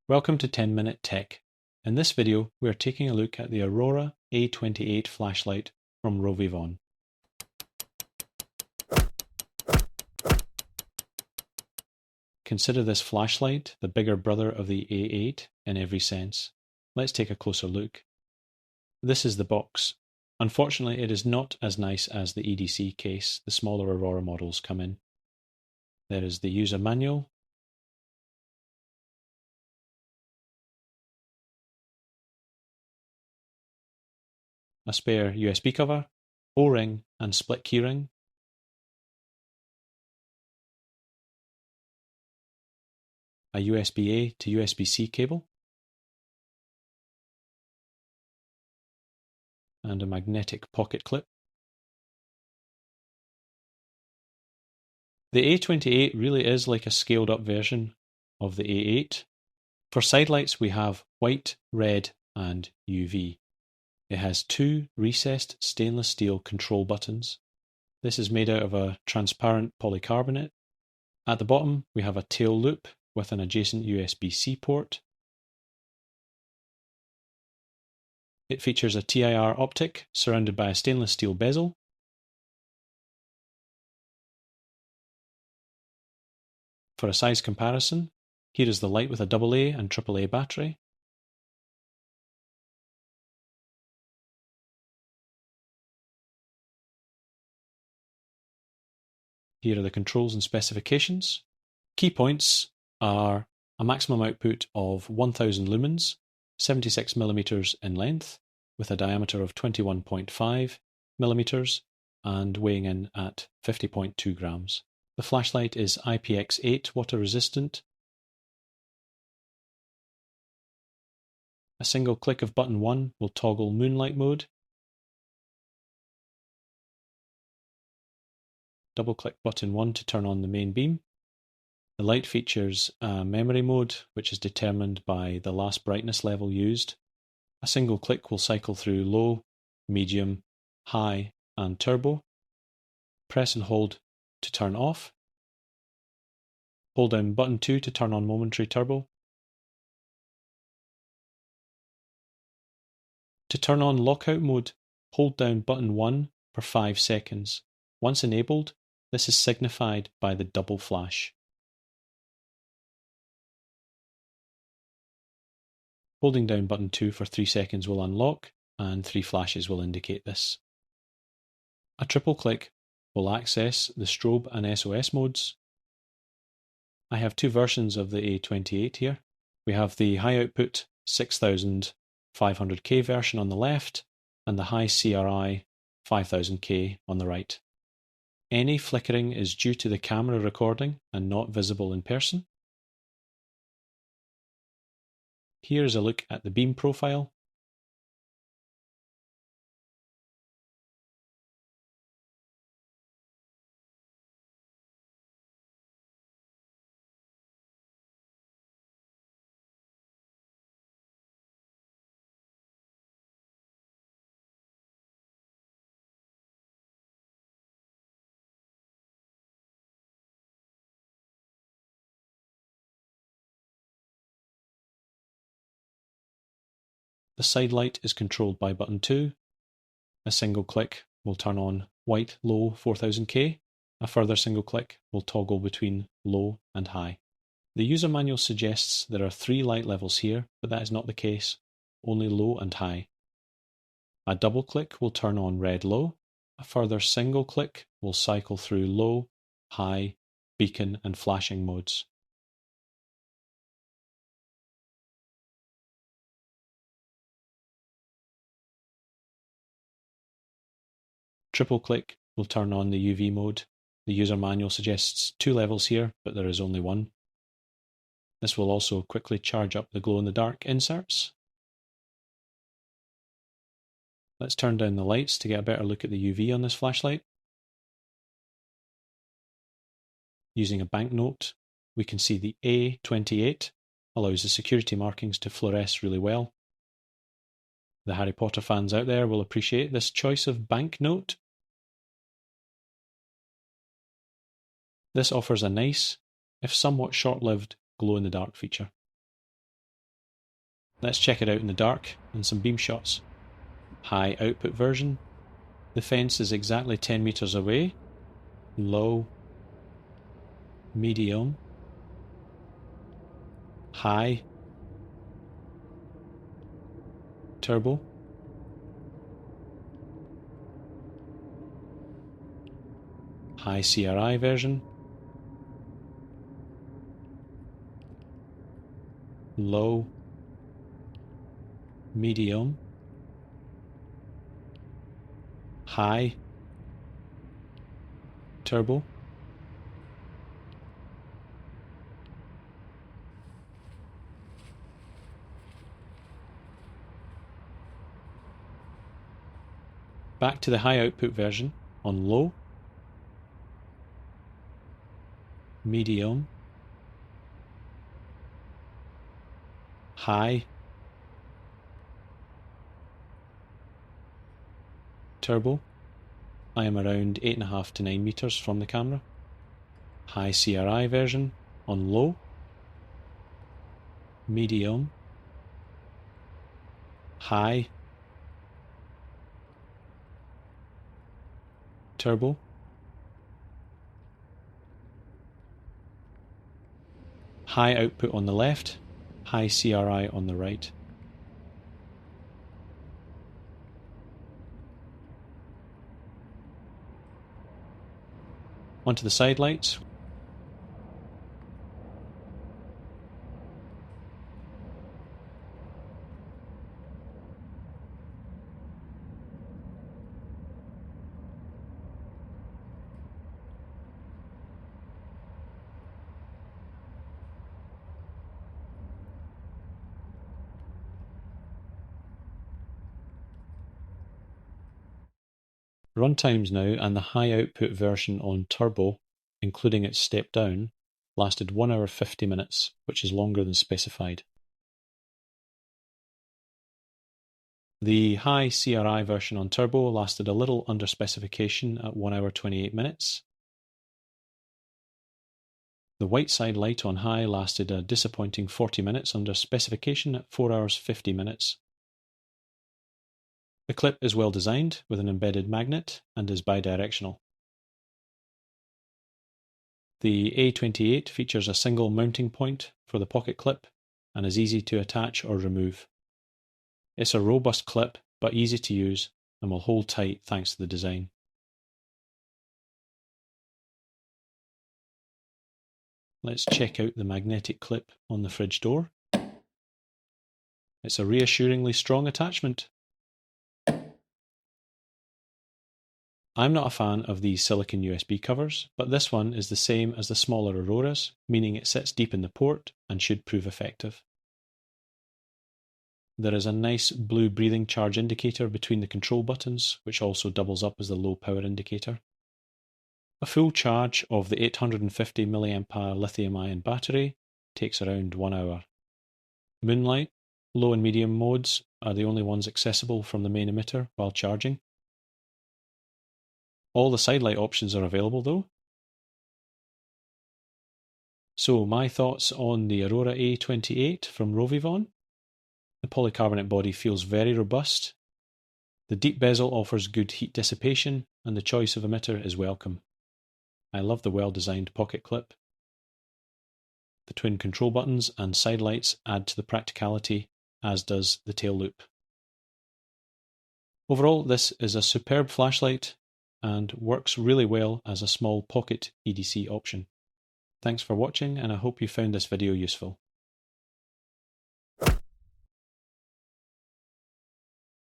Welcome to 10 Minute Tech. In this video, we are taking a look at the Aurora A28 flashlight from RovyVon. Consider this flashlight the bigger brother of the A8 in every sense. Let's take a closer look. This is the box. Unfortunately, it is not as nice as the EDC case the smaller Aurora models come in. There is the user manual, a spare USB cover, O-ring and split keyring, a USB-A to USB-C cable, and a magnetic pocket clip. The A28 really is like a scaled up version of the A8. For side lights we have white, red and UV. It has two recessed stainless steel control buttons. This is made out of a transparent polycarbonate. At the bottom we have a tail loop with an adjacent USB-C port. It features a TIR optic surrounded by a stainless steel bezel. For a size comparison, here is the light with a AA and AAA battery. Here are the controls and specifications. Key points are a maximum output of 1000 lumens, 76 millimeters in length, with a diameter of 21.5 millimeters and weighing in at 50.2 grams. The flashlight is IPX8 water resistant. A single click of button 1 will toggle moonlight mode. Double click button 1 to turn on the main beam. The light features a memory mode which is determined by the last brightness level used. A single click will cycle through low, medium, high and turbo. Press and hold to turn off. Hold down button 2 to turn on momentary turbo. To turn on lockout mode, hold down button 1 for 5 seconds. Once enabled, this is signified by the double flash. Holding down button 2 for 3 seconds will unlock, and 3 flashes will indicate this. A triple click will access the strobe and SOS modes. I have two versions of the A28 here. We have the high output 6500K version on the left, and the High CRI 5000K on the right. Any flickering is due to the camera recording and not visible in person. Here is a look at the beam profile. The side light is controlled by button 2. A single click will turn on white low 4000K. A further single click will toggle between low and high. The user manual suggests there are 3 light levels here, but that is not the case, only low and high. A double click will turn on red low. A further single click will cycle through low, high, beacon and flashing modes. Triple click will turn on the UV mode. The user manual suggests 2 levels here, but there is only 1. This will also quickly charge up the glow-in-the-dark inserts. Let's turn down the lights to get a better look at the UV on this flashlight. Using a banknote, we can see the A28 allows the security markings to fluoresce really well. The Harry Potter fans out there will appreciate this choice of banknote. This offers a nice, if somewhat short-lived, glow-in-the-dark feature. Let's check it out in the dark and some beam shots. High output version. The fence is exactly 10 meters away. Low, medium, high, turbo, High CRI version, low, medium, high, turbo, back to the high output version on low, medium, high, turbo. I am around 8.5 to 9 meters from the camera. High CRI version on low, medium, high, turbo, high output on the left, high CRI on the right. Onto the side lights. Runtimes now, and the high output version on turbo, including its step down, lasted 1 hour 50 minutes, which is longer than specified. The high CRI version on turbo lasted a little under specification at 1 hour 28 minutes. The white side light on high lasted a disappointing 40 minutes under specification at 4 hours 50 minutes. The clip is well designed with an embedded magnet and is bidirectional. The A28 features a single mounting point for the pocket clip and is easy to attach or remove. It's a robust clip but easy to use and will hold tight thanks to the design. Let's check out the magnetic clip on the fridge door. It's a reassuringly strong attachment. I'm not a fan of these silicon USB covers, but this one is the same as the smaller Auroras, meaning it sits deep in the port and should prove effective. There is a nice blue breathing charge indicator between the control buttons, which also doubles up as the low power indicator. A full charge of the 850 mAh lithium-ion battery takes around 1 hour. Moonlight, low and medium modes are the only ones accessible from the main emitter while charging. All the side light options are available though. So my thoughts on the Aurora A28 from RovyVon. The polycarbonate body feels very robust. The deep bezel offers good heat dissipation and the choice of emitter is welcome. I love the well-designed pocket clip. The twin control buttons and side lights add to the practicality, as does the tail loop. Overall, this is a superb flashlight and works really well as a small pocket EDC option. Thanks for watching and I hope you found this video useful.